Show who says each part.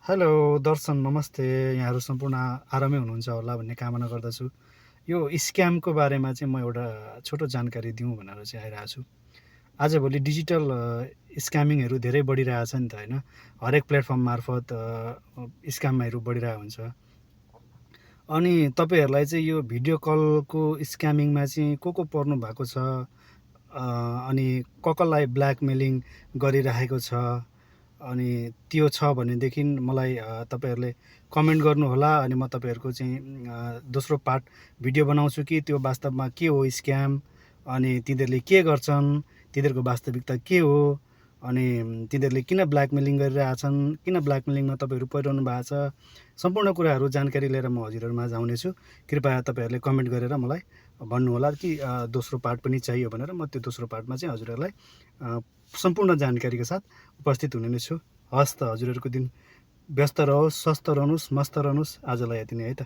Speaker 1: Hello दर्शन नमस्ते। यहाँहरू सम्पूर्ण आरामै हुनुहुन्छ होला भन्ने कामना गर्दछु। यो स्क्यामको बारेमा चाहिँ म एउटा छोटो जानकारी दिउँ भनेर चाहिँ आइरहेको छु। आजभोलि डिजिटल स्क्यामिङहरू धेरै बढिरहेछ नि त होइन। हरेक प्लेटफर्म मार्फत स्क्यामहरू बढिरहेको हुन्छ। अनि तपाईँहरूलाई चाहिँ यो भिडियो कलको स्क्यामिङमा चाहिँ को पर्नु भएको छ, अनि कसलाई ब्ल्याकमेलिङ गरिरहेको छ, अनि त्यो छ भनेदेखि मलाई तपाईँहरूले कमेन्ट गर्नुहोला। अनि म तपाईँहरूको चाहिँ दोस्रो पार्ट भिडियो बनाउँछु कि त्यो वास्तवमा के हो स्क्याम, अनि तिनीहरूले के गर्छन्, तिनीहरूको वास्तविकता के हो, अनि तिनीहरूले किन ब्ल्याकमेलिङ गरिरहेछन्, किन ब्ल्याकमेलिङमा तपाईँहरू परिरहनु भएको छ, सम्पूर्ण कुराहरू जानकारी लिएर म हजुरहरूमा आउनेछु। कृपया तपाईँहरूले कमेन्ट गरेर मलाई भन्नुहोला कि दोस्रो पार्ट पनि चाहियो भनेर। म त्यो दोस्रो पार्टमा चाहिँ हजुरहरूलाई सम्पूर्ण जानकारीका साथ उपस्थित हुने नै छु। हस् त, हजुरहरूको दिन व्यस्त रहोस्, स्वस्थ रहनुहोस्, मस्त रहनुहोस्। आजलाई यति नै है त।